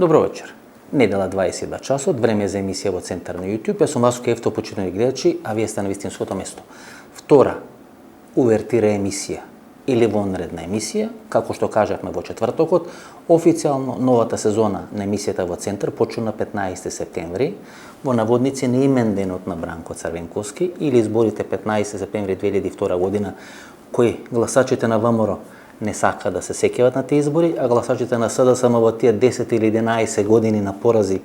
Добро вечер. Недела 22 часот, време за емисија во Центар на YouTube. Јас сум Васко Ефто, почитувани гледачи, а вие сте на вистинското место. Втора увертира емисија или вонредна емисија, како што кажавме во четвртокот, официјално новата сезона на емисијата во Центар почна на 15 септември, во наводници на имен денот на Бранко Црвенковски или изборите 15 септември 2002 година, кои гласачите на ВМРО не сака да се сеќават на тие избори, а гласачите на СДСМ во тие 10 или 11 години на порази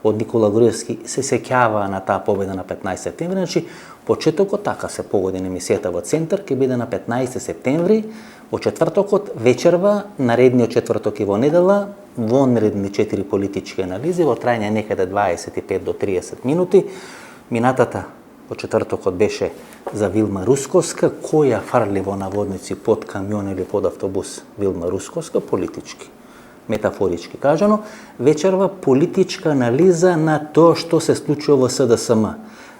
од Никола Груевски се сеќаваа на таа победа на 15 септември. Значи, почетокот така се погоди на емисијата во Центар, ќе биде на 15 септември, во четвртокот вечерва, наредниот четврток и во недела, вонредни 4 политички анализи во трајање некаде 25 до 30 минути. Минатата во четвртокот беше за Вилма Русковска, која фрли во наводници под камион или под автобус Вилма Русковска, политички, метафорички кажано. Вечерва политичка анализа на тоа што се случува во СДСМ,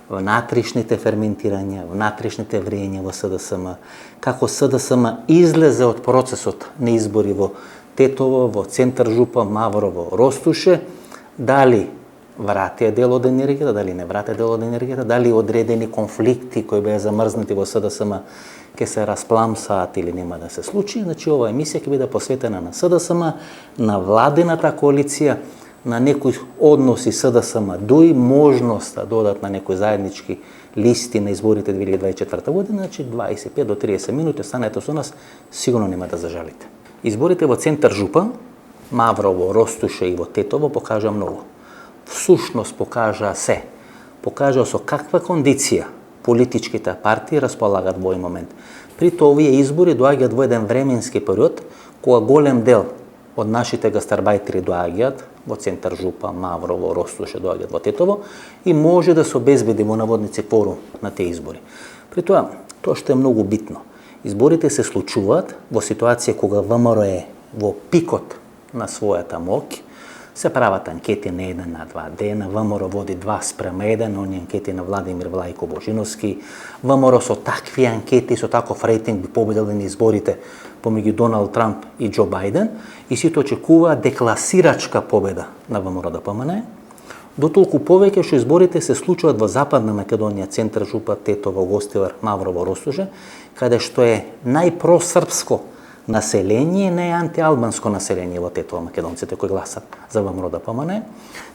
внатрешните ферментирања, внатрешните врења во СДСМ, како СДСМ излезе од процесот на избори во Тетово, во Центар Жупа, Маврово, Ростуше, дали вратија дел од енергијата, дали не вратија дел од енергијата, дали одредени конфликти кои беа замрзнати во СДСМ ќе се распламсаат или нема да се случи. Значи, оваа емисија ќе биде посветена на СДСМ, на владината коалиција, на некои односи СДСМ, дуи можност да додат на некои заеднички листи на изборите 2024 година, значи 25 до 30 минути, останете со нас, сигурно нема да зажалите. Изборите во Центар Жупа, Маврово, Ростуше и во Тетово покажа многу. Всушност покажа се. Покажа со каква кондиција политичките партии располагат во овој момент. При тоа овие избори доаѓаат во еден временски период кога голем дел од нашите гастарбајтери доаѓаат во Центар Жупа, Маврово, Ростуше, доаѓаат во Тетово и може да се обезбеди во наводници кворум на тие избори. При тоа што е многу битно, изборите се случуваат во ситуација кога ВМРО е во пикот на својата моќ. Се прават анкети на 1 на 2 дена, ВМРО води 2:1, оние анкети на Владимир Влајко Божиновски. ВМРО со такви анкети, со таков рейтинг би победил на изборите помеѓу Доналд Трамп и Џо Бајден и сите очекуваат декласирачка победа на ВМРО-ДПМН. Дотолку повеќе што изборите се случуваат во Западна Македонија, Центар Жупа, Тетово, Гостивар, Маврово, Ростуше, каде што е најпросрпско население, не е антиалбанско население во Тетово, македонците кои гласат за ВМРО-ДПМН.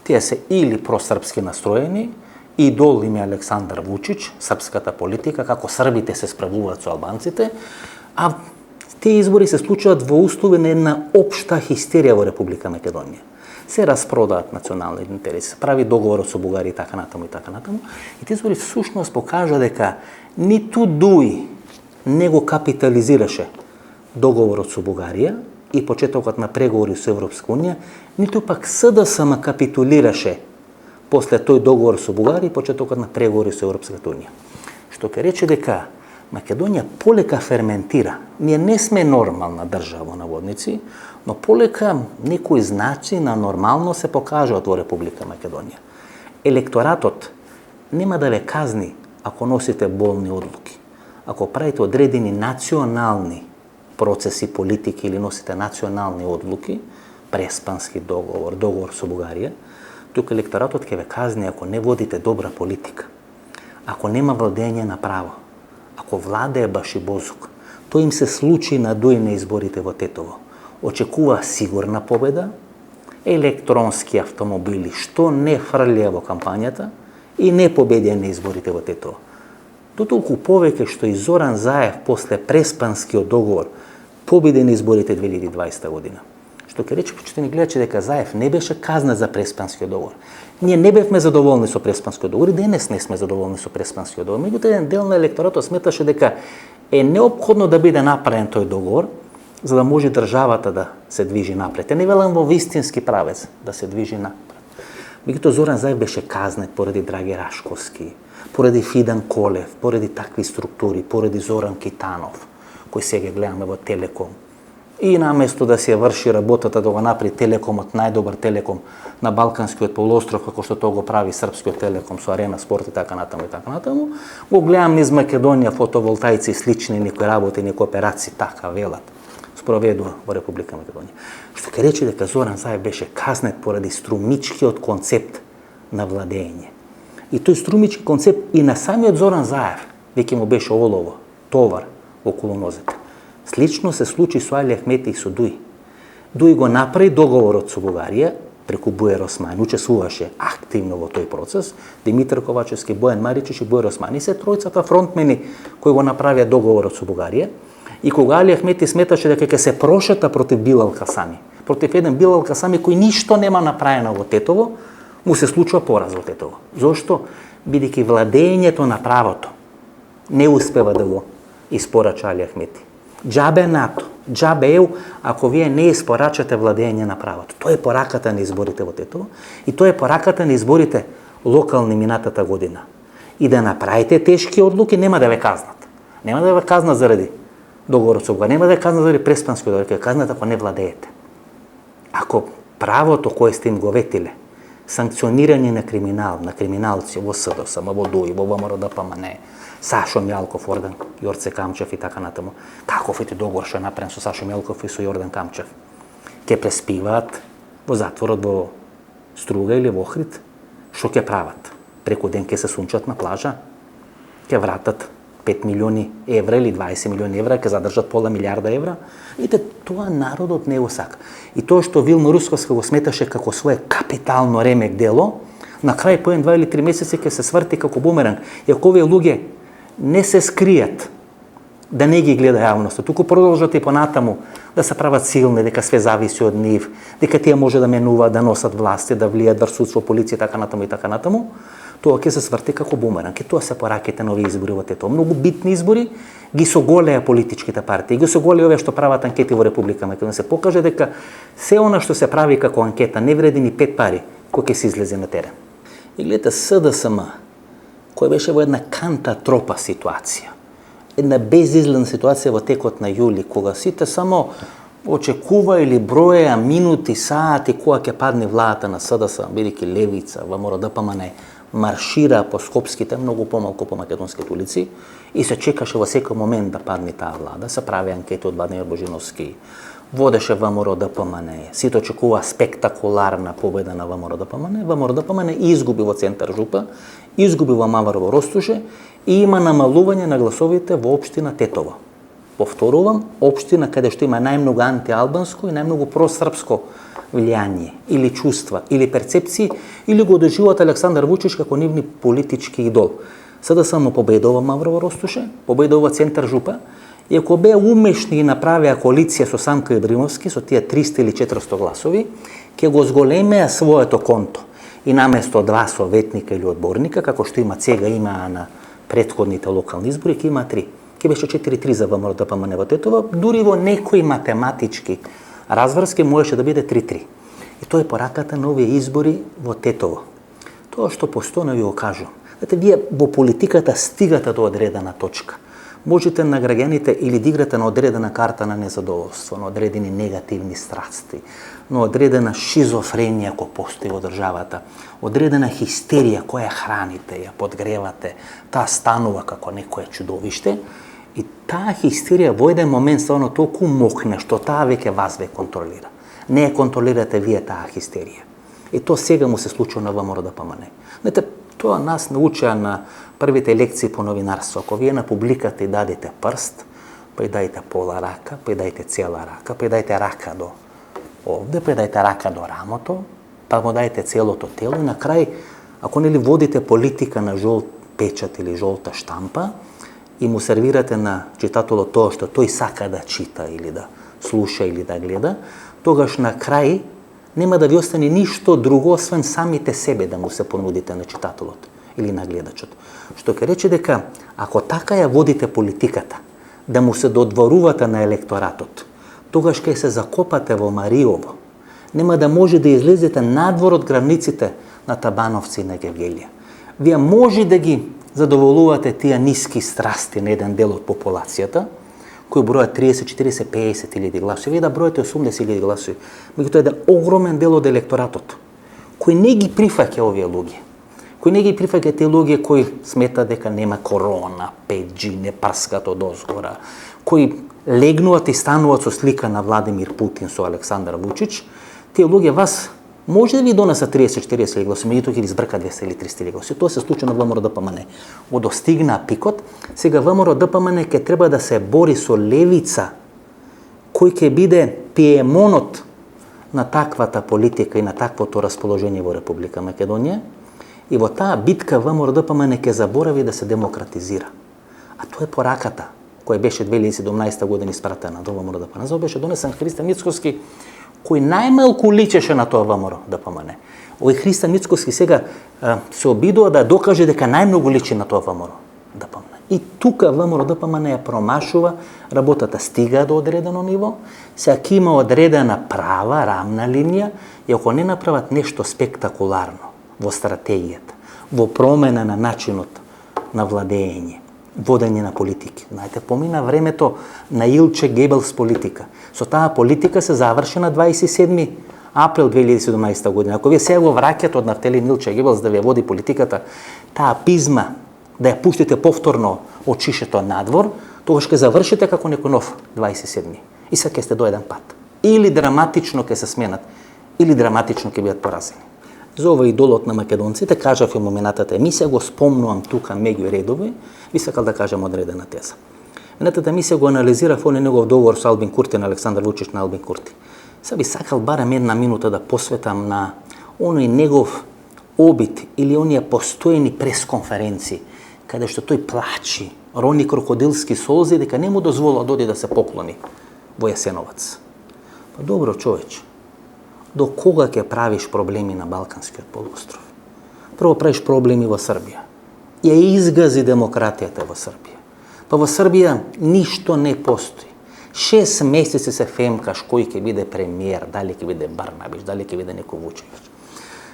Тие се или просрпски настроени, идол им е Александар Вучич, српската политика, како србите се справуваат со албанците, а тие избори се случуваат во услови на една општа хистерија во Република Македонија. Се распродаат национални интереси, прави договор со Бугарија и така натаму и така натаму. И тие избори всушност покажа дека ниту Дуи не го капитализираше договорот со Бугарија и почетокот на преговори со Европска унија, ниту пак СДСМ капитулираше после тој договор со Бугарија и почетокот на преговори со Европската унија. Што ќе рече дека Македонија полека ферментира. Ние не сме нормална држава во наводници, но полека некои знаци на нормално се покажуваат во Република Македонија. Електоратот нема да ве казни ако носите болни одлуки, ако правите одредени национални процеси, политики или носите национални одлуки, преспански договор, договор со Бугарија, тука електоратот ќе ве казни ако не водите добра политика, ако нема владење на право, ако владее башибозук. Тоа им се случи на Дуи на изборите во Тетово. Очекува сигурна победа, електронски автомобили, што не фрлија во кампањата и не победија на изборите во Тетово. Дотолку повеќе што и Зоран Заев после преспанскиот договор победи на изборите 2020 година. Што ќе рече, почитани гледачи, дека Заев не беше казна за преспанскиот договор. Ние не бевме задоволни со преспанскиот договор и денес не сме задоволни со преспанскиот договор. Меѓутоа, еден дел на електоратот сметаше дека е неопходно да биде направен тој договор, за да може државата да се движи напред. Не велам во вистински правец да се движи напред. Меѓутоа, Зоран Заев беше казнет поради Драге Рашковски, поради Фидан Колев, поради такви структури, поради Зоран Китанов, кој сега гледаме во Телеком. И наместо да се врши работата да го направи Телекомот најдобар телеком на Балканскиот полуостров, како што тоа го прави Српскиот Телеком со Арена Спорт и така натаму, го гледам низ Македонија фотоволтаици слични, некои работи, некои операции, така велат. спроведу во Република Македонија. Што ќе рече дека Зоран Заев беше казнет поради струмичкиот концепт на владење. И тој струмички концепт и на самиот Зоран Заев веќе му беше олово, товар околу нозете. Слично се случи со Али Ахмети и со Дуи. Дуи го направи договорот со Бугарија преку Буер Османи, учествуваше активно во тој процес, Димитар Ковачевски, Бојан Маричич и Буер Османи се тројцата фронтмени кои го направија договорот со Бугарија. И кога Али Ахмети сметаше дека ќе се прошета против Билал Касами, против еден Билал Касами кој ништо нема направено во Тетово, му се случува пораз во Тетово. Зошто? Бидејќи владењето на правото не успева да го испорача Али Ахмети. Џабе НАТО, џабе ЕУ, ако вие не испорачате владење на правото. Тоа е пораката на изборите во Тетово и тоа е пораката на изборите локални минатата година. И да направите тешки одлуки, нема да ве казнат. Нема да ве казнат заради договорот со Бугарија, нема да ве казнат заради преспански договор, ќе казнат ако не владеете. Ако правото кое сте им го ветиле, санкционирање на криминал, на криминалци во СДСМ, во ДУИ, во ВМРО-ДПМН, Сашо Мјалков, Ордан, Јорце Камчев и така натаму. Каков е ти договор што е направен со Сашо Мјалков и со Јордан Камчев? Ке преспиваат во затворот во Струга или во Охрид? Што ќе прават? Преку ден ке се сунчат на плажа? Ке вратат 5 милиони евра или 20 милиони евра, ке задржат пола милиарда евра? Видите, тоа народот не го сака. И тоа што Вилма Русковска го сметаше како свое капитално ремек дело, на крај по 1, 2 или 3 месеци ке се сврти како бумеранг. И ако овие луѓе не се скријат да не ги гледа јавноста, туку продолжат и понатаму да се прават силни, дека све зависи од нив, дека тие може да менуваат, да носат власти, да влијат врз судство, полиција, така натаму, тоа ќе се сврти како бумеранг. И тоа се пораките на овие избори во Тетово. Многу битни избори ги соголеа политичките партии, ги соголеа овие што прават анкети во Република Македонија. Се покаже дека се она што се прави како анкета не вреди ни 5 пари кој ќе се излезе на терен. И гледате СДСМ, кој беше во една канта тропа ситуација, една безизлезна ситуација во текот на јули, кога сите само очекува или броеа минути, сати кога ќе падне владата на СДСМ, бидејќи левица, ВМРО-ДПМН маршира по скопските, многу помалку по македонските улици, и се чекаше во секој момент да падне таа влада. Се прави анкети од Владимир Божиновски, водеше ВМРО-ДПМН, сите очекува спектакуларна победа на ВМРО-ДПМН. ВМРО-ДПМН изгуби во центар жупа, изгуби во Маврово Ростуше и има намалување на гласовите во општина Тетово. Повторувам, општина каде што има најмногу антиалбанско и најмногу просрпско влијание, или чувства, или перцепции, или го доживуваат Александар Вучич како нивни политички идол. СДСМ победува Маврово Ростуше, победува центар жупа, и ако беа умешни и направеа коалиција со Самка Ибримовски, со тие 300 или 400 гласови, ќе го зголемеа своето конто. И наместо 2 советника или одборника, како што има сега, има на претходните локални избори, ќе има 3. Ќе беше 4-3 за ВМРО-ДПМН во Тетово, дури во некои математички разврски можеше да биде 3-3. И тоа е пораката на овие избори во Тетово. Тоа што постојано ви го кажувам. Знаете, вие во политиката стигате до одредена точка. Можете на граѓаните или да играте на одредена карта на незадоволство, на одредени негативни страсти, на одредена шизофренија која постои во државата, одредена хистерија која храните, ја подгревате, таа станува како некое чудовиште, и таа хистерија во еден момент стварно толку мокне што таа веќе вас ве контролира. Не ја контролирате вие таа хистерија. И тоа сега му се случува на ВМРО-ДПМН. Знаете, тоа нас научија на првите лекции по новинарство. Ако вие на публиката и дадете прст, па и дајте пола рака, па и дајте цела рака, па и дајте рака до овде, па и дајте рака до рамото, па му дајте целото тело и на крај, ако нели водите политика на жолт печат или жолта штампа и му сервирате на читателот тоа што тој сака да чита или да слуша или да гледа, тогаш на крај нема да ви остане ништо друго освен самите себе да му се понудите на читателот или на гледачот. Што ќе рече дека ако така ја водите политиката, да му се додворувате на електоратот, тогаш ќе се закопате во Мариово. Нема да може да излезете надвор од границите на Табановци и на Гевгелија. Вие може да ги задоволувате тие ниски страсти на еден дел од популацијата, кои бројат 30, 40, 50 илјади гласови, и да бројате 80 илјади гласови. Меѓутоа еден огромен дел од електоратот, кој не ги прифаќа овие луѓе, кој не ги прифаќа тие луѓе кои смета дека нема корона, 5G, не прскат од озгора, кои легнуват и стануваат со слика на Владимир Путин со Александар Вучич, тие луѓе вас може да ви донесат 30-40 гласи, меѓутоа ќе ви збрка 200 или 300 гласи. Тоа се случи на ВМРО ДПМН. Го достигна пикот, сега ВМРО ДПМН ќе треба да се бори со левица, кој ќе биде пиемонот на таквата политика и на таквото расположение во Република Македонија. И во таа битка ВМРО ДПМН ќе заборави да се демократизира. А тоа е пораката која беше 2017 година испратена до ВМРО ДПМН. Зо беше донесен Христо Мицкоски, кој најмалку личеше на тоа ВМРО ДПМН. Овој Христо Мицкоски сега се обидува да докаже дека најмногу личи на тоа ВМРО ДПМН. И тука ВМРО ДПМН ја промашува, работата стига до одредено ниво, сега ќе има одредена права, рамна линија, и ако не направат нешто спектакуларно во стратегијата, во промена на начинот на владење, водење на политики. Знаете, помина времето на Илче Гебелс политика. Со таа политика се заврши на 27 април 2017 година. Ако вие сега го враќате од Нафталин Илче Гебелс да ви води политиката, таа пизма да ја пуштите повторно од шишето надвор, тогаш ќе завршите како некој нов 27. И сега ќе сте до еден пат. Или драматично ќе се сменат, или драматично ќе бидат поразени. За ова идолот на македонците, кажав и моминатата емисија, го спомнувам тука меѓу редови, би сакал да кажам одредена теза. Минатата емисија го анализирав оној негов договор со Албин Курти, на Александар Вучич на Албин Курти. Сега би сакал барем една минута да посветам на оној негов обид или оние постојни пресконференции, каде што тој плачи, рони крокодилски солзи, дека не му дозволува да оди да се поклони во Јасеновац. Па добро, човече, до кога ќе правиш проблеми на Балканскиот полуостров? Прво правиш проблеми во Србија. Ја изгази демократијата во Србија. Па во Србија ништо не постои. 6 месеци се фемкаш кој ќе биде премиер, дали ќе биде Барнабиш, дали ќе биде некој Вучевич.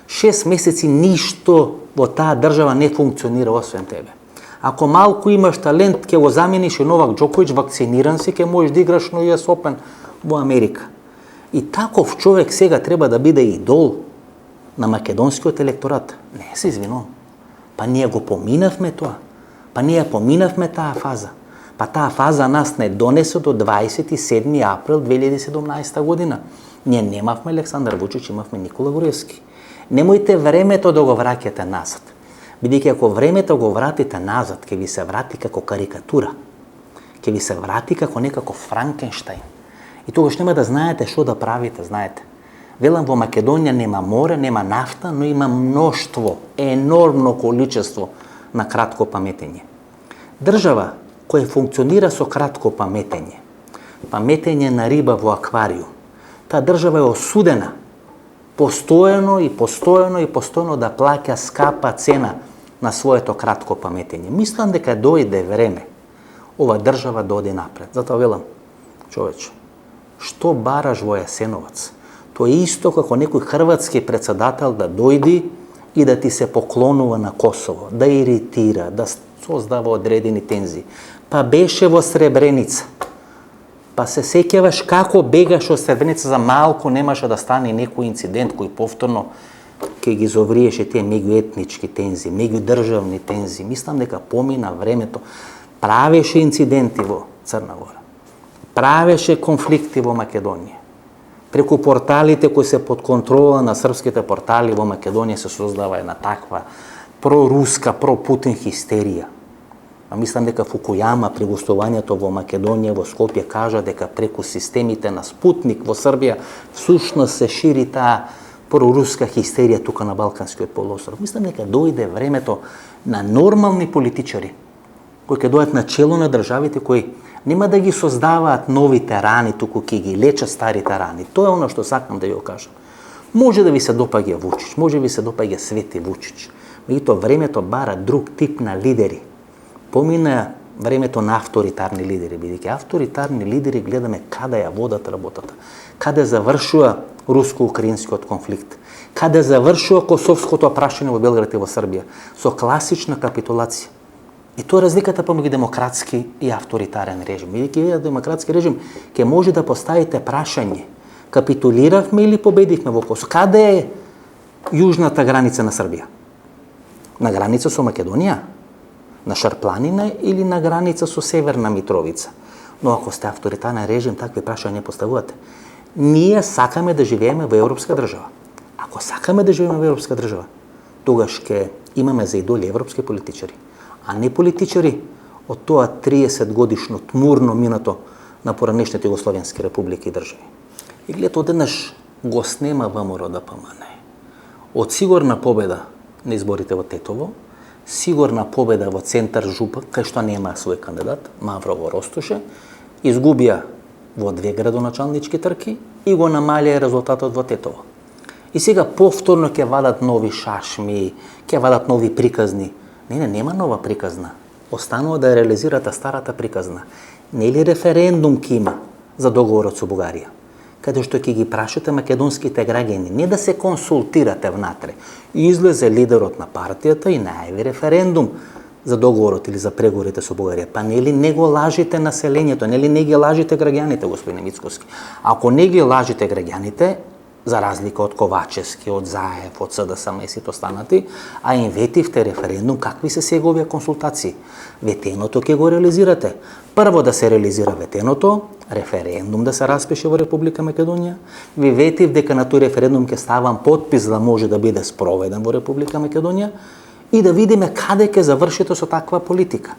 6 месеци ништо во таа држава не функционира освен тебе. Ако малку имаш талент, ќе го замениш и Новак Џоковиќ, вакциниран си, ќе можеш да играш на US Open во Америка. И таков човек сега треба да биде идол на македонскиот електорат. Не, се извинувам. Па ние го поминавме тоа. Па ние поминавме таа фаза. Па таа фаза нас не донесе до 27 април 2017 година. Ние немавме Александар Вучич, имавме Никола Груевски. Немојте времето да го враќате назад. Бидејќи ако времето го вратите назад, ќе ви се врати како карикатура. Ќе ви се врати како некако Франкенштајн. И тогаш нема да знаете што да правите, знаете. Велам, во Македонија нема море, нема нафта, но има мноштво, енормно количество на кратко паметење. Држава која функционира со кратко паметење, паметење на риба во аквариум, таа држава е осудена постојано да плаќа скапа цена на своето кратко паметење. Мислам дека дојде време ова држава да оди напред. Затоа велам, човече, што бараш во Јасеновац? Тоа е исто како некој хрватски председател да дојди и да ти се поклонува на Косово, да иритира, да создава одредени тензии. Па беше во Сребреница. Па се сеќаваш како бегаш од Сребреница, за малку немаше да стане некој инцидент кој повторно ќе ги зовриеше тие меѓуетнички тензии, меѓудржавни тензии. Мислам дека помина времето. Правеше инциденти во Црна Гора. Правеше конфликти во Македонија. Преку порталите кои се под контрола на српските портали во Македонија се создава една таква проруска, пропутин хистерија. А мислам дека Фукујама при гостувањето во Македонија, во Скопје, кажа дека преку системите на Спутник во Србија всушност се шири таа проруска хистерија тука на Балканскиот полуостров. Мислам дека дојде времето на нормални политичари кои ќе дојдат на чело на државите, кои нема да ги создаваат новите рани, туку ќе ги лечат старите рани. Тоа е оно што сакам да ја кажам. Може да ви се допаѓа Вучич, може ви се допаѓа Свети Вучич, меѓутоа времето бара друг тип на лидери. Помина времето на авторитарни лидери, бидејќи авторитарни лидери гледаме каде ја водат работата, каде завршува руско-украинскиот конфликт, каде завршува косовското прашање во Белград и во Србија, со класична капитулација. И тоа е разликата помеѓу демократски и авторитарен режим. Бидејќи демократски режим ќе може да поставите прашање: капитулиравме или победивме во Косово? Каде е јужната граница на Србија? На граница со Македонија? На Шарпланина или на граница со Северна Митровица? Но ако сте авторитарен режим, такви прашања не поставувате. Ние сакаме да живееме во европска држава. Ако сакаме да живееме во европска држава, тогаш ќе имаме за идоли европски политичари, а не политичари од тоа 30 годишно тмурно минато на поранешните југословенски републики и држави. И гледате, одеднаш го снема ВМРО ДПМН. Од сигурна победа на изборите во Тетово, сигурна победа во центар Жупа, кај што нема свој кандидат, Мавро во Ростоше, изгубија во 2 градоначалнички трки и го намалија резултатот во Тетово. И сега повторно ќе вадат нови шашми, ќе вадат нови приказни. Не, нема нова приказна. Останува да реализирате старата приказна. Нели референдум ќе има за договорот со Бугарија, каде што ќе ги прашате македонските граѓани, не да се консултирате внатре. Излезе лидерот на партијата и најави референдум за договорот или за преговорите со Бугарија. Па нели не го лажите населението, нели не ги лажите граѓаните, господин Мицкоски? Ако не ги лажите граѓаните, за разлика од Ковачевски, од Заев, од СДСМ и сите останати, а им ветивте референдум, какви се сега овие консултации? Ветеното ќе го реализирате. Прво да се реализира ветеното, референдум да се распише во Република Македонија. Ви ветив дека на тој референдум ќе ставам подпис да може да биде спроведен во Република Македонија и да видиме каде ќе завршите со таква политика.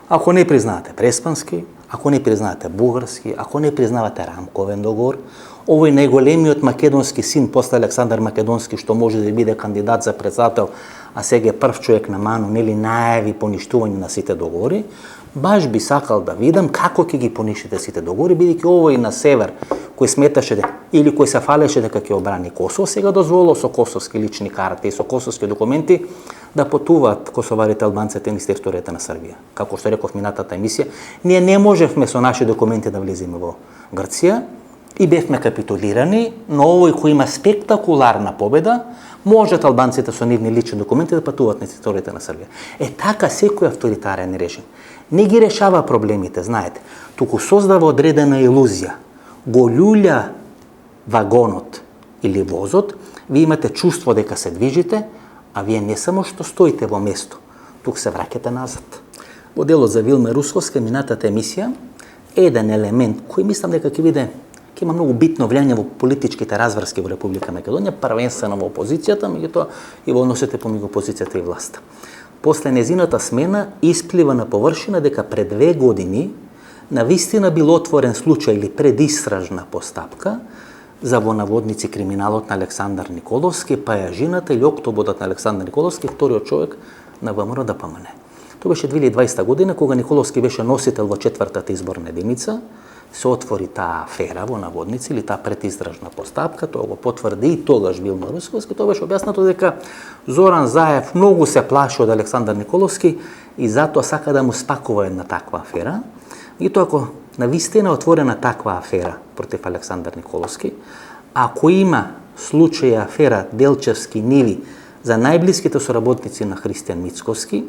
Ако не признаете Преспански, ако не признаете Бугарски, ако не признавате Рамковен договор, овој најголемиот македонски син после Александар Македонски, што може да биде кандидат за председател, а сега е прв човек на ману, нели најави поништување на сите договори, баш би сакал да видам како ќе ги понишите сите договори, бидејќи овој на север, кој сметаше или кој се фалеше дека ќе обрани Косово, сега дозволува со косовски лични карти и со косовски документи да потуваат косоварите албанците низ територијата на Србија. Како што реков минатата емисија, ние не можевме со наши документи да влеземе во Грција и бевме капитулирани, но овој кој има спектакуларна победа, можат албанците со нивни лични документи да патуваат на територијата на Србија. Така секој авторитарен режим не ги решава проблемите, знаете, туку создава одредена илузија. Го љулја вагонот или возот, ви имате чувство дека се движите, а вие не само што стоите во место, тук се враќате назад. Во делот за Вилма Русковска, минатата емисија, еден елемент кој мислам дека ќе има многу битно влијание во политичките разврски во Република Македонија, првенствено во опозицијата, меѓутоа и во односите помеѓу опозицијата и власта. После незината смена исплива на површина дека пред 2 години навистина бил отворен случај или предистражна постапка за во наводници криминалот на Александар Николовски, па ја жената или октободот на Александар Николовски, вториот човек на ВМРО ДПМН. Тоа беше 2020 година, кога Николовски беше носител во 4-та изборна единица, се отвори таа афера во наводници или таа предистражна постапка, тоа го потврди и тогаш Вилма Русковски, тоа беше објаснато дека Зоран Заев многу се плаши од Александар Николовски и затоа сака да му спакува една таква афера. И тоа ако навистина отворена таква афера против Александар Николовски, ако има случај афера Делчевски ниви за најблиските соработници на Христијан Мицкоски,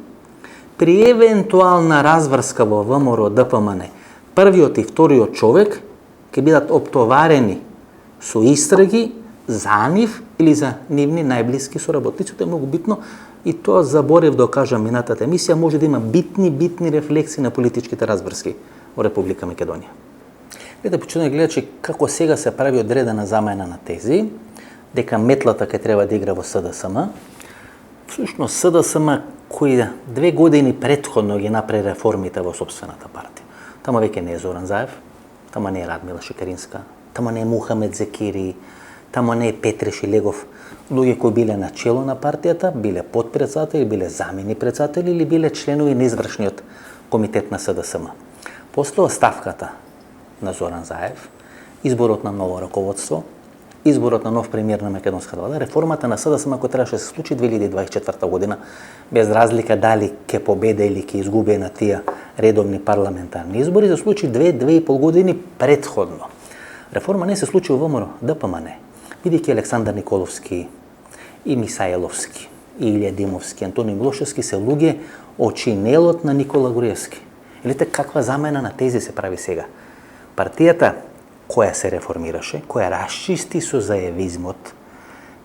при евентуална разврска во ВМРО ДПМН, првиот и вториот човек ќе бидат оптоварени со истраги за нив или за нивни најблиски соработници. Тоа е многу битно и тоа заборев да кажам минатата емисија, може да има битни рефлексии на политичките разврски во Република Македонија. Гледа почнува гледачи како сега се прави одредена замена на тези, дека метлата ќе треба да игра во СДСМ. Всушност СДСМ кои 2 години претходно ги направи реформите во собствената партија. Тама веќе не е Зоран Заев, тама не е Радмила Шекеринска, тама не е Мухамед Зекири, тама не е Петре Шилегов, луѓе кои биле на чело на партијата, биле подпредседатели, биле замени председатели или биле членови на извршниот комитет на СДСМ. После оставката на Зоран Заев, изборот на ново раководство, изборот на нов премиер на македонската влада, реформата на СДСМ која требаше да се случи 2024 година, без разлика дали ќе победе или ќе изгуби на тие редовни парламентарни избори, се случи 2-2,5 години претходно. Реформа не се случи во ВМРО ДПМН, бидејќи Александар Николовски и Мисаеловски, и Илија Димовски, Антони Милошевски се луѓе од чинелот на Никола Груевски. Видите каква замена на тези се прави сега. Партијата која се реформираше, која расчисти со заевизмот,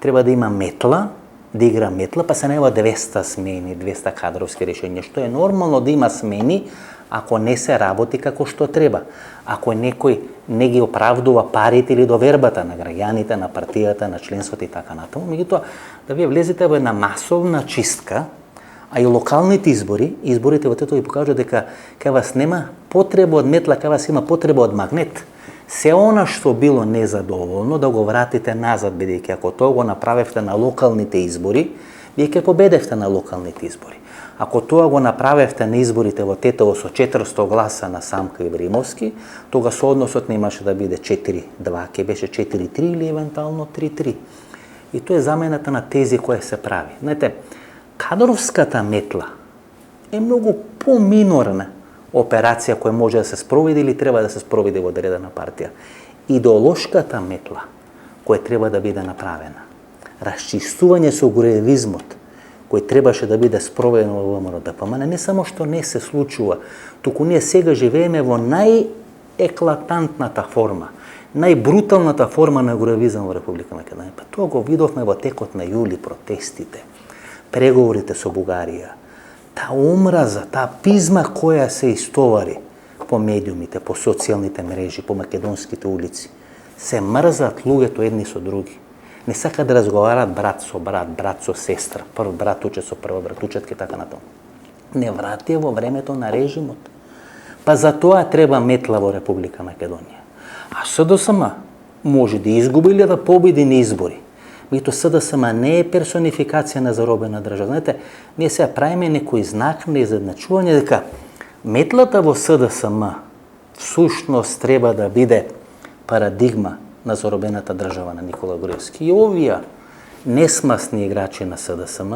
треба да има метла да игра метла, па се најава 200 смени, 200 кадровски решенја, што е нормално да има смени ако не се работи како што треба. Ако некој не ги оправдува парите или довербата на граѓаните, на партијата, на членството и така натаму, меѓутоа да вие влезете во една масовна чистка, а и локалните изборите во тето ви покажуваат дека кај вас нема потреба од метла, кај вас има потреба од магнет. Се она што било незадоволно да го вратите назад, бидејќи ако тоа го направевте на локалните избори, вие ќе победевте на локалните избори. Ако тоа го направевте на изборите во Тетово со 400 гласа на Самка Ибраимовски, тога соодносот немаше да биде 4-2, ќе беше 4-3 или евентуално 3-3. И тоа е замената на тези кои се прави. Знаете, кадровската метла е многу поминорна операција која може да се спроведе или треба да се спроведе во одредена партија. Идеолошката метла која треба да биде направена, расчистување со гуревизмот кој требаше да биде спроведено во ВМРО-ДПМН, не само што не се случува, туку ние сега живееме во најеклатантната форма, најбруталната форма на гуревизам во Република Македонија. Па тоа го видовме во текот на јули, протестите, преговорите со Бугарија, таа омраза, таа пизма која се истовари по медиумите, по социјалните мрежи, по македонските улици. Се мрзат луѓето едни со други. Не сакаат да разговараат брат со брат, брат со сестра, прв братуче со прва братучетка и така натаму. Не врати во времето на режимот. Па за тоа треба метла во Република Македонија. А СДСМ може да изгуби или да победи на избори. Меѓутоа СДСМ не е персонификација на заробена држава. Знаете, ние сега правиме некој знак на изедначување дека метлата во СДСМ всушност треба да биде парадигма на заробената држава на Никола Груевски. И овие несмасни играчи на СДСМ,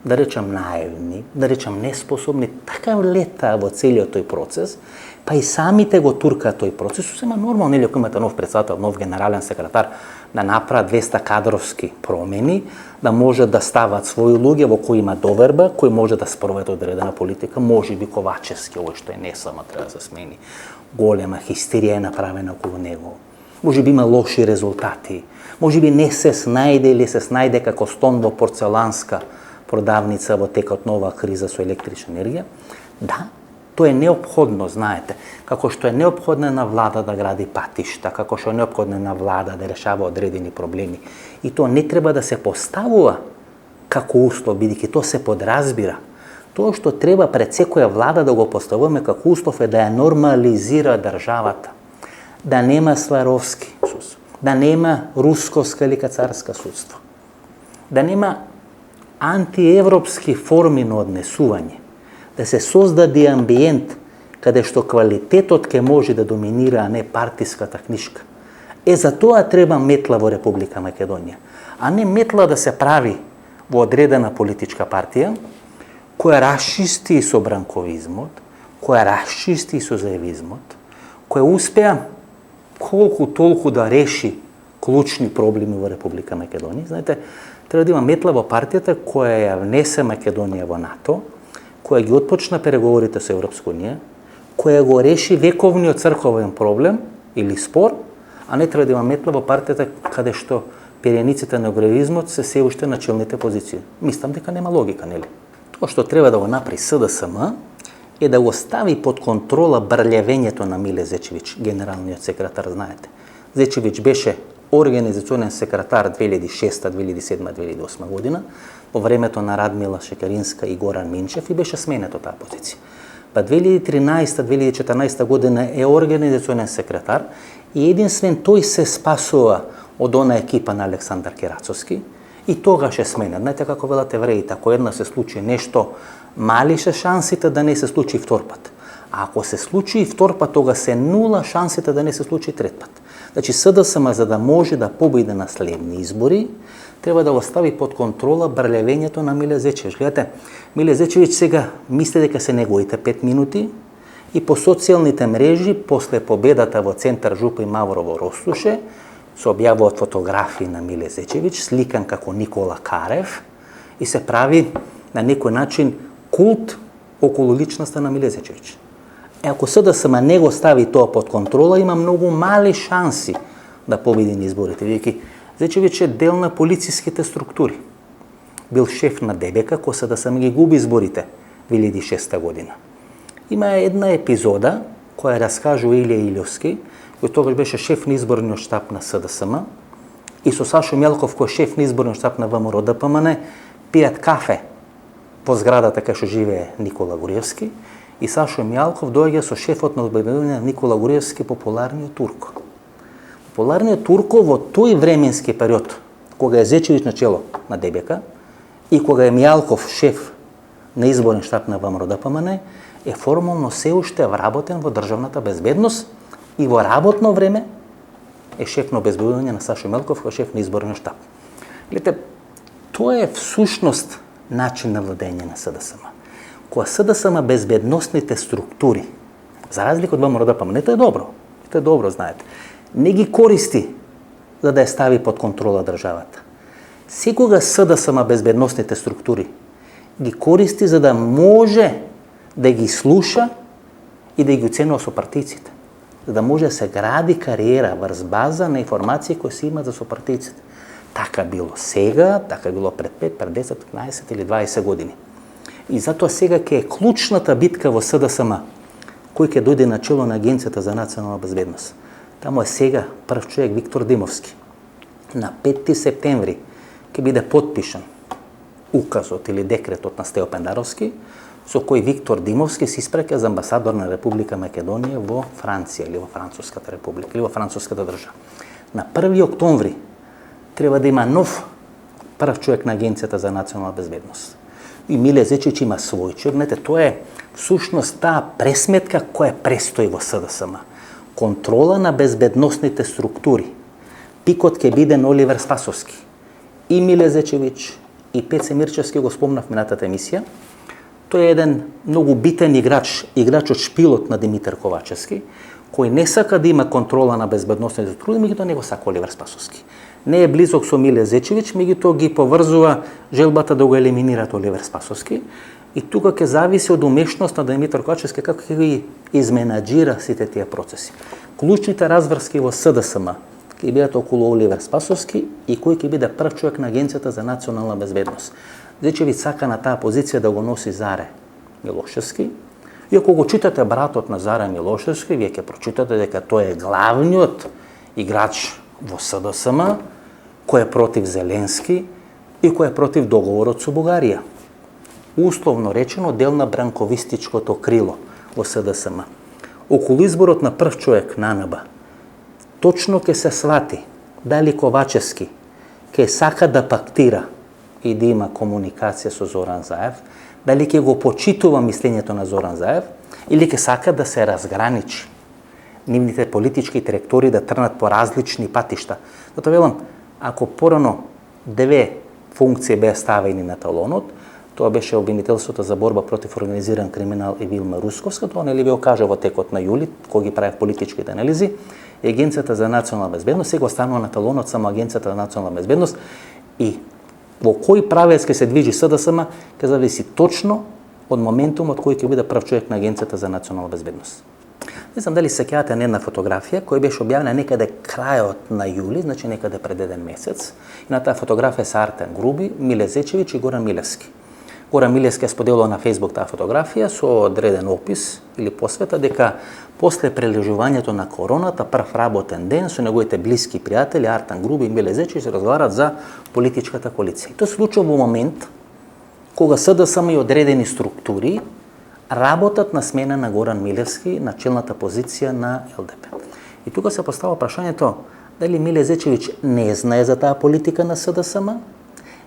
да речам наивни, да речам неспособни, така летаа во целиот тој процес, па и самите го туркаат тој процес. Сема нормално, нели, ако имате нов председател, нов генерален секретар, да направат 200 кадровски промени, да може да стават своји луѓе во кои има доверба, кои може да спроведат одредена политика, може би Ковачевски, овој што е не само треба да се смени. Голема хистерија е направена околу него. Може би има лоши резултати. Може би не се снајде или се снајде како стон во порцеланска продавница во текот на оваа криза со електрична енергија. Да, тоа е неопходно, знаете, како што е неопходно на влада да гради патишта, како што е неопходно на влада да решава одредени проблеми. И тоа не треба да се поставува како услов, бидејќи тоа се подразбира. Тоа што треба пред секоја влада да го поставуваме како услов е да ја нормализира државата. Да нема Сваровски суд, да нема русковска или царска судство, да нема антиевропски форми на однесување, да се создаде амбиент каде што квалитетот ќе може да доминира, а не партиската книшка. За тоа треба метла во Република Македонија, а не метла да се прави во одредена политичка партија, која расчисти со бранковизмот, која расчисти со заевизмот, која успеа колку толку да реши клучни проблеми во Република Македонија. Знаете, треба да има метла во партијата која ја внесе Македонија во НАТО, која ги отпочна преговорите со Европска унија, која го реши вековниот црковен проблем или спор, а не треба да има метла во партијата каде што перениците на гревизмот се уште на челните позиции. Мислам дека нема логика, нели? Тоа што треба да го направи СДСМ е да го стави под контрола брљавењето на Миле Зечевиќ, генералниот секретар, знаете. Зечевиќ беше организационен секретар 2006, 2007, 2008 година, по времето на Радмила Шекеринска и Горан Минчев и беше сменет од таа позиција. Па 2013-2014 година е организационен секретар и единствен тој се спасува од она екипа на Александар Керацовски и тогаш е сменет. Знаете како велат евреите, ако една се случи нешто, мали се шансите да не се случи втор пат. А ако се случи и втор пат, тога се нула шансите да не се случи трет пат. Значи СДСМ за да може да победи на следни избори, треба да го стави под контрола брљавењето на Миле Зечевиќ. Гледате, Миле Зечевиќ сега мисли дека се неговите 5 минути и по социјалните мрежи, после победата во Центар Жупа и Маврово Ростуше, се објавуваат фотографии на Миле Зечевиќ, сликан како Никола Карев и се прави на некој начин култ околу личноста на Миле Зечевиќ. Ако СДСМ не го стави тоа под контрола, има многу мали шанси да победи на изборите, бидејќи Зечевиќ е дел на полициските структури. бил шеф на ДБК, кој СДСМ ги губи изборите 2006 година. Има една епизода која раскажува Илија Илјовски, кој тогаш беше шеф на изборниот штаб на СДСМ, и со Сашо Мјалков, кој е шеф на изборниот штаб на ВМРО ДПМН, пијат кафе по зградата кај што живее Никола Гуриевски, и Сашо Мјалков доаѓа со шефот на обезбедување Никола Гуриевски, популарниот Турко. Популарниот Турко во тој временски период, кога е Зечевиќ на чело на ДБК и кога е Мјалков шеф на изборен штаб на ВМРО ДПМН, е формално се уште вработен во државната безбедност и во работно време е шеф на обезбедување на Сашо Мјалков, кој е шеф на изборен штаб. Гледате, тоа е всушност начин на владење на СДСМ. Кога СДСМ безбедносните структури, за разлика од ВМРО ДПМН, тоа е добро, знаете, не ги користи за да ја стави под контрола државата. Секога СДСМ безбедносните структури ги користи за да може да ги слуша и да ги оценува со партијците, за да може да се гради кариера врз база на информации кои се имат за сопартијците. Така било сега, така било пред 5, пред 10, 15 или 20 години. И затоа сега ќе е клучната битка во СДСМ, кој ќе дојде на чело на Агенцијата за национална безбедност. Таму е сега прв човек Виктор Димовски. На 5 септември ќе биде потпишан указот или декретот на Стео Пендаровски, со кој Виктор Димовски се испраќа за амбасадор на Република Македонија во Франција или во Француската република или во Француската држава. На 1 октомври треба да има нов прв човек на Агенцијата за национална безбедност. И Миле Зечевиќ има свој човек. Знаете, тоа е всушност таа пресметка која престои во СДСМ. Контрола на безбедносните структури. Пикот ќе биде на Оливер Спасовски. И Миле Зечевиќ, и Пеце Мирчевски го спомнав минатата емисија. Тој е еден многу битен играч од шпилот на Димитар Ковачевски, кој не сака да има контрола на безбедносните структури, меѓутоа не го сака Оливер Спасовски. Не е близок со Миле Зечевиќ, меѓутоа ги поврзува желбата да го елиминират Оливер Спасовски. И тука ќе зависи од умешност на Димитар Ковачевски како ќе ги изменаџира сите тие процеси. Клучните разврски во СДСМ ќе бидат околу Оливер Спасовски и кој ќе биде прв човек на Агенцијата за национална безбедност. Зечевиќ сака на таа позиција да го носи Заре Милошевски. И ако го читате братот на Заре Милошевски, вие ќе прочитате дека тој е главниот играч во СДСМ, кој е против Зеленски и кој е против договорот со Бугарија. Условно речено, дел на бранковистичкото крило во СДСМ. Околу изборот на прв човек на АНБ, точно ќе се свати дали Ковачевски ќе сака да пактира и да има комуникација со Зоран Заев, дали ќе го почитува мислењето на Зоран Заев или ќе сака да се разграничи нивните политички траектори да трнат по различни патишта. Затоа велам, ако порано две функции беа ставени на талонот, тоа беше обвинителството за борба против организиран криминал и Вилма Русковска, тоа нели ви окажа во текот на јули, кога ги правев политичките анализи, и Агенцијата за национална безбедност сега останува на талонот само Агенцијата за национална безбедност и во кој правец ќе се движи СДСМ, ќе зависи точно од моментумот кој ќе биде прв човек на Агенцијата за национална безбедност. Не знам дали се сеќавате на една фотографија која беше објавена некаде крајот на јули, значи некаде пред еден месец. И на таа фотографија се Артем Груби, Миле Зечевиќ и Горан Милевски. Горан Милевски ја споделува на Facebook таа фотографија со одреден опис или посвета дека после прележувањето на короната, прв работен ден со неговите блиски пријатели Артем Груби и Миле Зечевиќ се разговарат за политичката коалиција. И тоа се случува во момент кога СДСМ и одредени структури работат на смена на Горан Милевски на челната позиција на ЛДП. И тука се постава прашањето дали Миле Зечевиќ не знае за таа политика на СДСМ,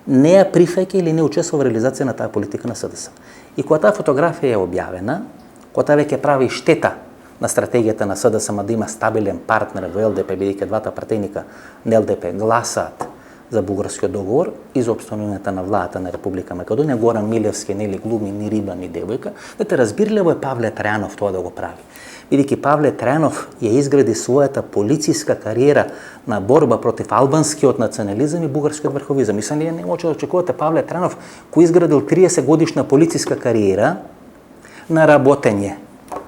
не ја прифаќа или не учествува во реализација на таа политика на СДСМ. И кога таа фотографија е објавена, кога таа веќе прави штета на стратегијата на СДСМ да има стабилен партнер во ЛДП, бидејќи двата пратејника на ЛДП гласаат за бугарскиот договор и за опстанувањето на владата на Република Македонија, Горан Милевски нели глуми ни риба ни девојка, дете разбирливо е Павле Трајанов тоа да го прави. Бидејќи Павле Трајанов ја изгради својата полициска кариера на борба против албанскиот национализам и бугарскиот врховизам. И сега не може да очекувате Павле Трајанов кој изградил 30 годишна полициска кариера на работење,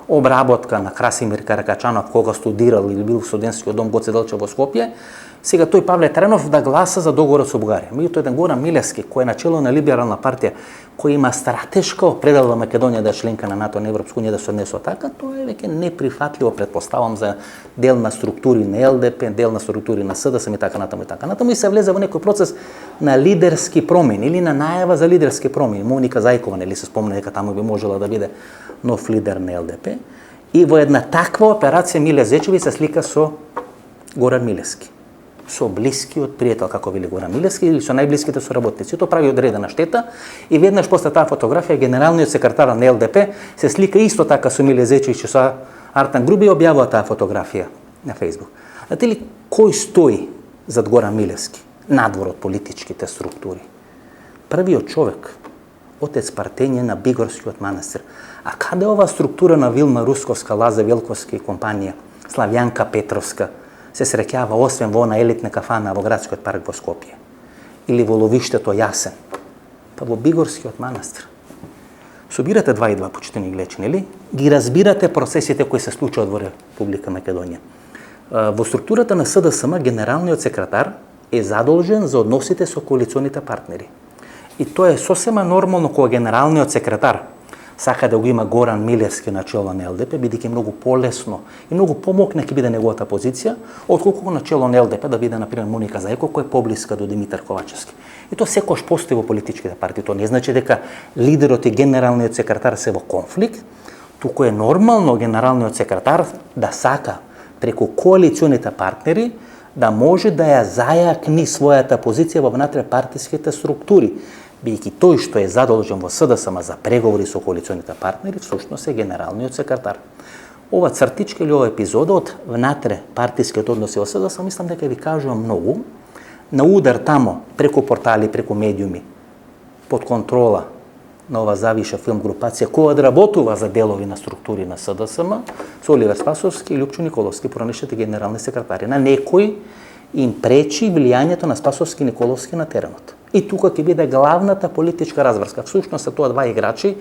обработка на Красимир Каракачанов кога студирал или бил во студентскиот дом Гоце Делчев во Скопје, Сега тој Павле Тренов да гласа за договорот со Бугарија. Меѓутоа еден Горан Милевски, кој е начело на либерална партија, кој има стратешка определба Македонија да е членка на НАТО, на Европска унија, да се однесува така, тоа е веќе неприфатливо, претпоставам, за дел на структури на ЛДП, дел на структури на СДСМ и така натаму и така натаму, и се влезе во некој процес на лидерски промени или на најава за лидерски промени. Моника Зајкова, нели се спомна дека таму би можела да биде нов лидер на ЛДП. И во една таква операција Миле Зечеви се слика со Горан Милевски, со блискиот пријател, како вели Горан Милевски, или со најблиските соработници. Тоа прави одредена штета и веднаш после таа фотографија генералниот секретар на ЛДП се слика исто така со Миле Зечевиќ и со Артан Груби и објавува таа фотографија на Facebook. Знаете ли кој стои зад Горан Милевски, надвор од политичките структури? Првиот човек, отец Партење на Бигорскиот манастир. А каде е оваа структура на Вилма Русковска, Лазе Велковски и компанија, Славјанка Петровска, се среќава освен во она елитна кафана во градскиот парк во Скопје? Или во ловиштето Јасен? Па во Бигорскиот манастир. Собирате 2 и 2, почитани гледачи, нели? Ги разбирате процесите кои се случуваат во Република Македонија. Во структурата на СДСМ генералниот секретар е задолжен за односите со коалиционите партнери. И тоа е сосема нормално кога генералниот секретар сака да го има Горан Милевски начело на ЛДП, бидејќи многу полесно и многу помокна ќе биде неговата позиција, отколку начело на ЛДП да биде, например, Моника Зајкова, која е поблиска до Димитар Ковачевски. И тоа секојаш постои во политичките партии. Тоа не значи дека лидерот и генералниот секретар се во конфликт, туку е нормално генералниот секретар да сака преку коалиционите партнери да може да ја зајакни својата позиција во внатре-партиските структури, бидејќи тој што е задолжен во СДСМ за преговори со коалиционите партнери, всушност е генералниот секретар. Ова цртичка или ова епизода од внатре партиските односи во СДСМ, мислам дека ви кажува многу. На удар тамо, преку портали, преку медиуми, под контрола на ова завиша филм групација, која одработува за делови на структури на СДСМ, со Оливер Спасовски и Лјупчо Николовски, поранешните генерални секретари. На некој им пречи влијањето на Спасовски и Николовски на теренот. И тука ќе биде главната политичка разврска. Всушност се тоа 2 играчи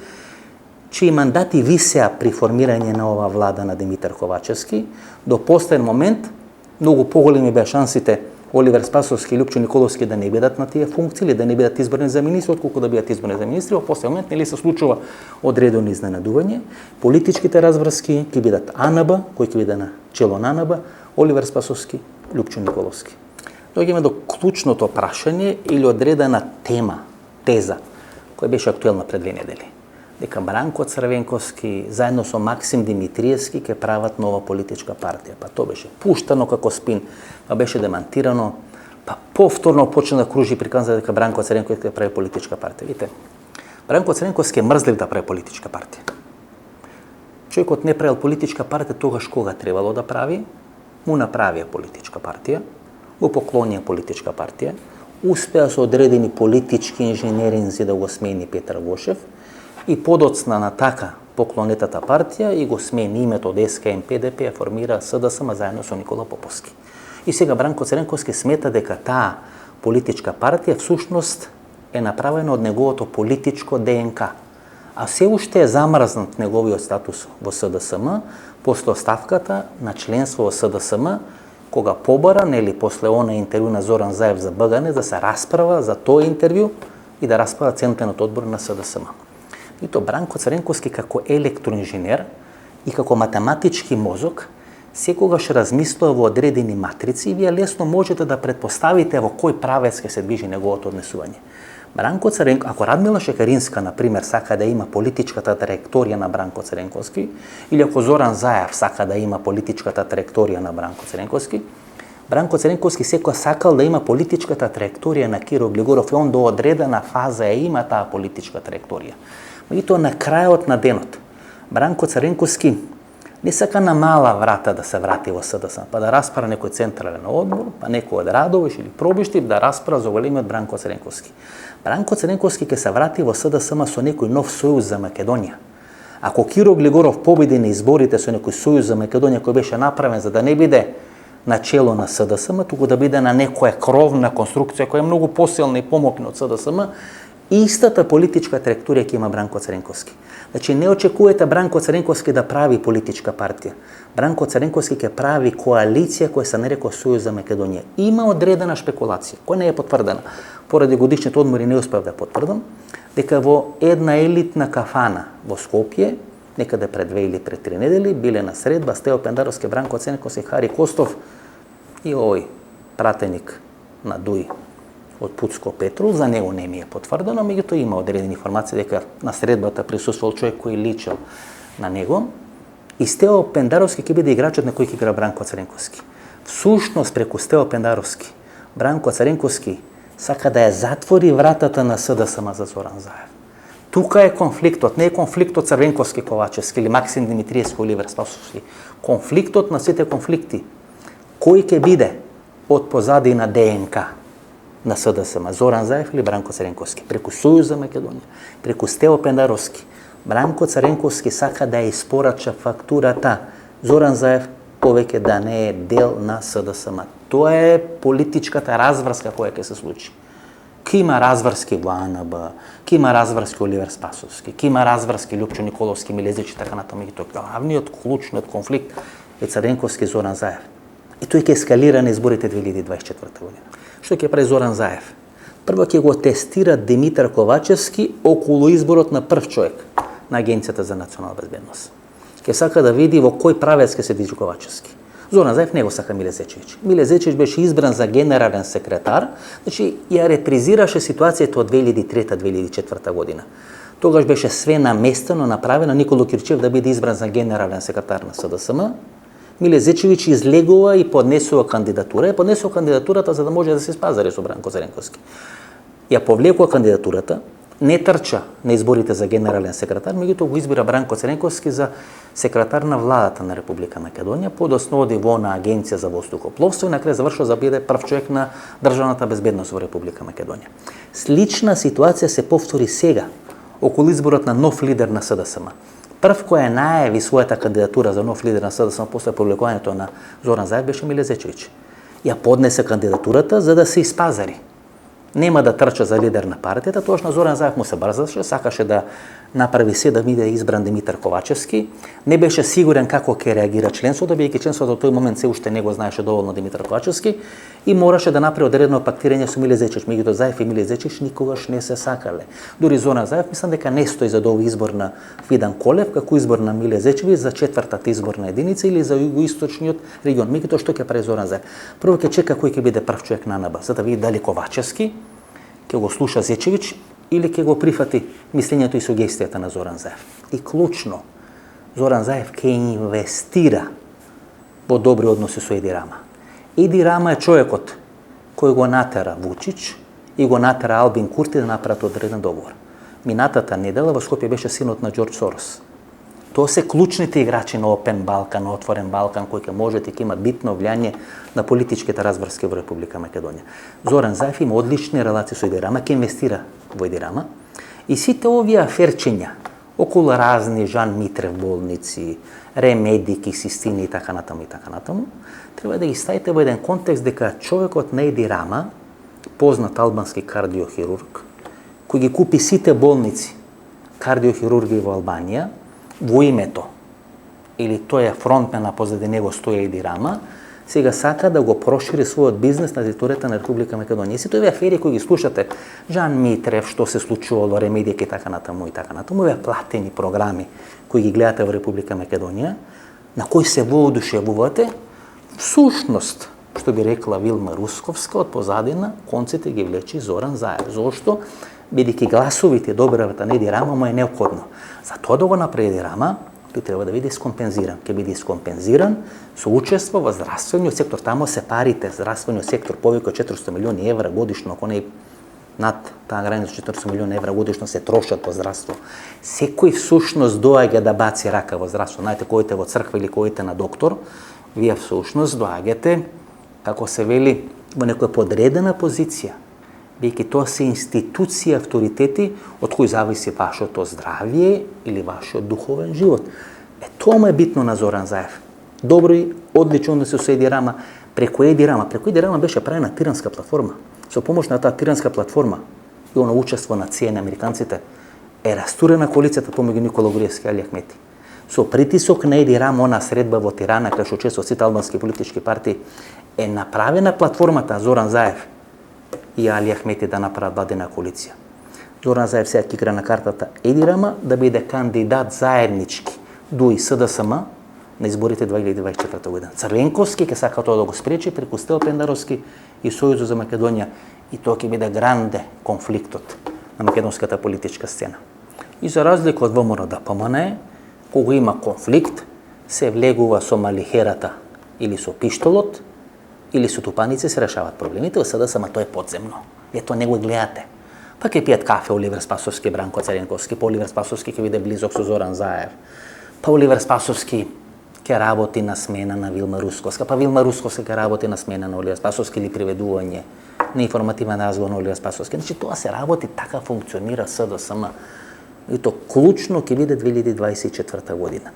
чии мандати висеа при формирање на ова влада на Димитар Ковачевски. До последен момент многу поголеми беа шансите Оливер Спасовски и Лјупчо Николовски да не бидат на тие функции или да не бидат избрани за министри, отколку да бидат избрани за министри. Во последен момент нели се случува одредено изненадување. Политичките разврски ќе бидат АНБ, кој ќе биде на чело на АНБ, Оливер Спасовски, Лјупчо Николовски. Доаѓаме до клучното прашање или одредена тема, теза, која беше актуелна пред 2 недели. Дека Бранко Црвенковски заедно со Максим Димитриевски ќе прават нова политичка партија. Па тоа беше пуштано како спин, па беше демантирано, па повторно почна да кружи приказна дека Бранко Црвенковски ќе прави политичка партија. Видите, Бранко Црвенковски е мрзлив да прави политичка партија. Човекот не правил политичка партија тогаш кога требало да прави, му направија политичка партија, го поклонија политичка партија, успеа со одредени политички инженеринзи да го смени Петар Гошев и подоцна на така поклонетата партија и го смени името од СКМ ПДП, ја формира СДСМ заедно со Никола Поповски. И сега Бранко Црвенковски смета дека таа политичка партија всушност е направена од неговото политичко ДНК, а се уште е замрзнат неговиот статус во СДСМ после оставката на членство во СДСМ, кога побара, нели после она интервју на Зоран Заев за БГН, да се расправа за тоа интервју и да расправа Централниот одбор на СДСМ. И то Бранко Црвенковски како електроинженер и како математички мозок секогаш размислува во одредени матрици и вие лесно можете да претпоставите во кој правец ќе се движи неговото однесување. Бранко Црвенковски, ако Радмила Шекеринска, например, сака да има политичката траекторија на Бранко Црвенковски, или ако Зоран Заев сака да има политичката траекторија на Бранко Црвенковски, Бранко Црвенковски секој сакал да има политичката траекторија на Киро Глигоров и он до одредена фаза ја има таа политичка траекторија. Меѓутоа на крајот на денот Бранко Црвенковски не сака на мала врата да се врати во СДСМ, па да распара некој централен одбор, па некој од Радовиш или Пробишти да распара за големиот Бранко Црвенковски. Бранко Црвенковски ќе се врати во СДСМ со некој нов сојуз за Македонија. Ако Киро Глигоров победи на изборите со некој сојуз за Македонија кој беше направен за да не биде на чело на СДСМ, туку да биде на некоја кровна конструкција која е многу посилна и помокна од СДСМ, Истата политичка траекторија ќе има Бранко Цренковски. Значи, не очекувате Бранко Цренковски да прави политичка партија. Бранко Цренковски ќе прави коалиција која се нарекува Сојуз за Македонија. Има одредена шпекулација, која не е потврдена. Поради годишните одмори не успев да потврдам, дека во една елитна кафана во Скопје, некаде пред 2 или пред 3 недели, биле на средба Стео Пендаровски, Бранко Цренковски, Хари Костов и овој пратеник на Дуј од Пуцко Петрул, за него не ми е потврдено, меѓутоа има одредени информации дека на средбата присуствувал човек кој личел на него. И Стео Пендаровски ќе биде играчот на кој ќе игра Бранко Цренковски. Всушност, преку Стео Пендаровски, Бранко Цренковски сака да ја затвори вратата на СДСМ за Зоран Заев. Тука е конфликтот, не е конфликтот Црвенковски Ковачевски или Максим Димитриевски, Оливер Спасовски. Конфликтот на сите конфликти. Кој ќе биде од позади на ДНК на СДСМ, Зоран Заев или Бранко Цренковски? Преку Сојуз за Македонија, преку Стео Пендаровски. Бранко Цренковски сака да ја испорача фактурата Зоран Заев повеќе да не е дел на СДСМ. Тоа е политичката разврска која ќе се случи. Ки има разврски во АНБ, ки има разврски Оливер Спасовски, ки има разврски Лјупчо Николовски, Милезич и така натаму. Главниот клучниот конфликт е Цренковски Зоран Заев. И тој ќе ескалира на изборите 2024 година. Што ќе прави Зоран Заев? Прво ќе го тестира Димитар Ковачевски околу изборот на прв човек на Агенцијата за национална безбедност. Ќе сака да види во кој правец ќе се движи Ковачевски. Зоран Заев не го сака Миле Зечевиќ. Миле Зечевиќ беше избран за генерален секретар, значи ја репризираше ситуацијата од 2003-2004 година. Тогаш беше све наместено, направено Николо Кирчев да биде избран за генерален секретар на СДСМ. Миле Зечевиќ излегува и поднесува кандидатура. Поднесува кандидатурата за да може да се спазари со Бранко Цренковски. Ја повлекува кандидатурата, не трча на изборите за генерален секретар, меѓутоа го избира Бранко Цренковски за секретар на владата на Република Македонија, подоцна оди во на Агенција за воздухопловство и на крај завршува за биде прв човек на државната безбедност во Република Македонија. Слична ситуација се повтори сега околу изборот на нов лидер на СДСМ. Прв кој ја најави својата кандидатура за нов лидер на СДСМ после публикувањето на Зоран Заев беше Миле Зечевиќ. Ја поднесе кандидатурата за да се испазари. Нема да трча за лидер на партијата, тоа на Зоран Заев му се брзаше, сакаше да направи се да биде избран Димитар Ковачевски. Не беше сигурен како ќе реагира членството, бидејќи членството до тој момент се уште не го знаеше доволно Димитар Ковачевски и мораше да направи одредено пактирање со Миле Зечевиќ. Меѓутоа Заев и Миле Зечевиќ никогаш не се сакале. Дури Зоран Заев мислам дека не стои за овој избор на Видан Колев како избор на Миле Зечевиќ за четвртата изборна единица или за југоисточниот регион. Меѓутоа што ќе прави Зоран Заев? Прво ќе чека кој ќе биде прв човек на АНБ, за да види дали Ковачевски ќе го слуша Зечевиќ или ќе го прифати мислењето и сугестијата на Зоран Заев. И клучно, Зоран Заев ќе инвестира во добри односи со Еди Рама. Еди Рама е човекот кој го натера Вучиќ и го натера Албин Курти да направат одреден договор. Минатата недела во Скопје беше синот на Џорџ Сорос. Тоа се клучните играчи на Опен Балкан, на Отворен Балкан, кои ќе можат и ќе имат битно влијание на политичките разбрски во Република Македонија. Зоран Заев има одлични релации со Еди Рама, ќе инвестира во Еди Рама. И сите овие аферчиња околу разни Жан Митрев болници, Ремедики, Систини и така натаму, треба да ги ставите во еден контекст дека човекот на Еди Рама, познат албански кардиохирург, кој ги купи сите болници кардиохирурги во Албанија, во името, или тој е фронтмен, а позади него стои Еди Рама, сега сака да го прошири својот бизнес на територијата на Република Македонија. И сите овие афери кои ги слушате, Жан Митрев, што се случувало, Ремедик и така натаму, овие платени програми кои ги гледате во Република Македонија, на кои се воодушевувате, всушност, што би рекла Вилма Русковска, од позадина конците ги влечи Зоран Заев. Зошто? Бидејќи гласовите добравата на Еди Рама му е неопходно. За тоа да го направи Еди Рама, тој треба да биде искомпензиран. Ќе биде искомпензиран со учество во здравствениот сектор. Тамо се парите, здравствениот сектор, повеќе од 400 милиони евра годишно, ако не над таа граница 400 милиони евра годишно се трошат во здравство. Секој всушност доаѓа да баци рака во здравство. Знаете, коите во црква или коите на доктор, вие всушност доаѓате, како се вели, во некоја подредена позиција, бидејќи тоа се институции, авторитети од кои зависи вашето здравје или вашиот духовен живот. Тоа му е битно на Зоран Заев. Добри, одлично односи со Еди Рама. Преку Еди Рама беше правена тиранска платформа. Со помош на таа тиранска платформа и оно учество на ЦИЕ на американците е растурена коалицијата помеѓу Никола Груевски и Али Ахмети. Со притисок на Еди Рама, она средба во Тирана, кај што учествуваат сите албански политички партии, е направена платформата Зоран Заев и Али Ахмети да направат владина коалиција. Зоран Заев сега игра на картата Еди Рама да биде кандидат заеднички дуи СДСМ на изборите 2024 година. Црвенковски ќе сака тоа да го спречи преку Стел Пендаровски и Сојузот за Македонија, и тоа ќе биде гранде конфликтот на македонската политичка сцена. И за разлика од ВМРО-ДПМНЕ, кога има конфликт, се влегува со малихерата или со пиштолот, или со тупаници се решават проблемите, СДСМ тоа е подземно. Ето не го гледате. Па ќе пијат кафе Оливер Спасовски, Бранко Црвенковски, па Оливер Спасовски ќе биде близок со Зоран Заев. Па Оливер Спасовски ќе работи на смена на Вилма Русковска, па Вилма Русковска ќе работи на смена на Оливер Спасовски или приведување на информативен разговор на Оливер Спасовски. Значи тоа се работи, така функционира СДСМ. И то клучно ќе биде 2024 година.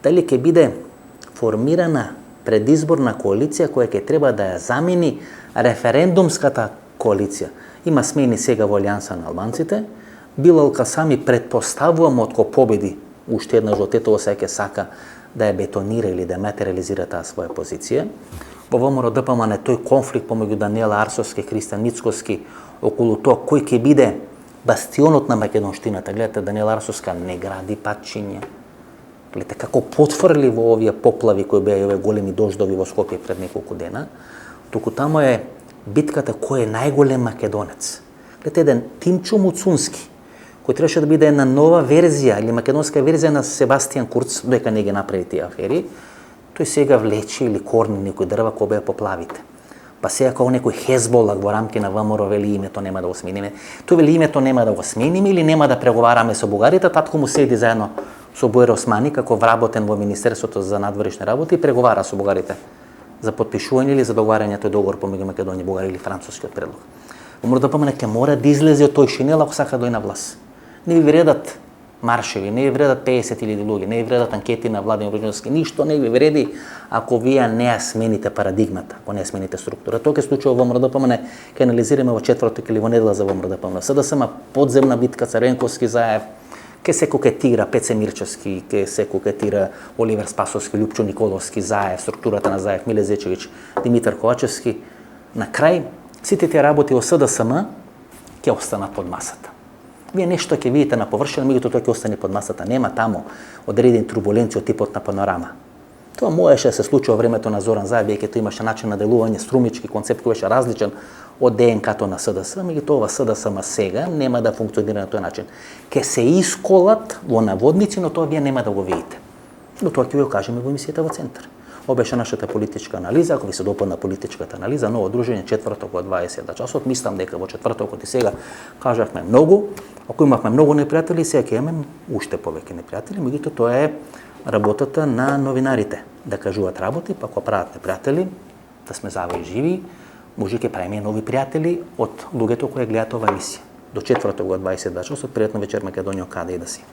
Дали ќе биде формирана предизборна коалиција која ќе треба да ја замени референдумската коалиција. Има смени сега во Алијанса на албанците. Билал Касами предпоставувам откако победи уште еднаш од Тетово сега ќе сака да ја бетонира или да материализира таа своја позиција. Во ВМРО-ДПМНЕ тој конфликт помеѓу Даниела Арсовски и Христијан Мицкоски околу тоа кој ќе биде бастионот на македонштината. Гледате, Даниела Арсовска не гради патчиња. Гледате како потфрли во овие поплави кои беа и овие големи дождови во Скопје пред неколку дена. Туку тамо е битката кој е најголем македонец. Гледате, еден Тимчо Муцунски, кој требаше да биде една нова верзија или македонска верзија на Себастијан Курц, доека не ги направи тие афери, тој сега влече или корни некои дрва кои беа поплавите. Па сега како некој Хезболак во рамки на ВМРО вели името нема да го смениме. Тој вели името нема да го смениме или нема да преговараме со бугарите, татко му седи заедно со Бојер Османи како вработен во Министерството за надворешни работи и преговара со бугарите за потпишување или за договарање тој договор помеѓу Македонија и Бугарија или францускиот предлог. ВМРО-ДПМНЕ ќе мора да излезе од тој шинел ако сака да дојде на власт. Не ви вредат маршеви, не ви вредат 50.000 луѓе, не ви вредат анкети на Владимир Орџоновски, ништо не ви вреди ако вие не ја смените парадигмата, ако не ја смените структура. Тоа ќе случува во ВМРО-ДПМНЕ, ќе анализираме во четврток или во недела за ВМРО-ДПМНЕ. СДСМ подземна битка, Црвенковски Заев, ќе се кокетира Пеце Мирчевски, ќе се кокетира Оливер Спасовски, Лјупчо Николовски, Заев, структурата на Заев, Миле Зечевиќ, Димитар Ковачевски. На крај, сите тие работи во СДСМ ќе останат под масата. Вие нешто ќе видите на површина, меѓутоа тоа ќе остане под масата. Нема таму одредени турбуленции од типот на Панорама. Тоа можеше да се случи во времето на Зоран Заев, веќе тоа имаше начин на делување, струмички концепт кој беше различен од ДНК-то на СДС, меѓутоа ова СДСМ сега нема да функционира на тој начин. Ке се исколат во наводници, но тоа вие нема да го видите. Но тоа ќе ви го кажеме во емисијата во Центар. Ова беше нашата политичка анализа. Ако ви се допадна политичката анализа, ново дружење четврток во 20 часот. Мислам дека во четвртокот и сега кажавме многу. Ако имавме многу непријатели, сега ќе имаме уште повеќе непријатели, меѓутоа тоа е работата на новинарите, да кажуваат работи, па ако прават непријатели, да сме завои живи, може ќе правиме нови пријатели од луѓето кои гледаат оваа емисија. До четврток во 20 часот, пријатна вечер Македонија, каде и да си.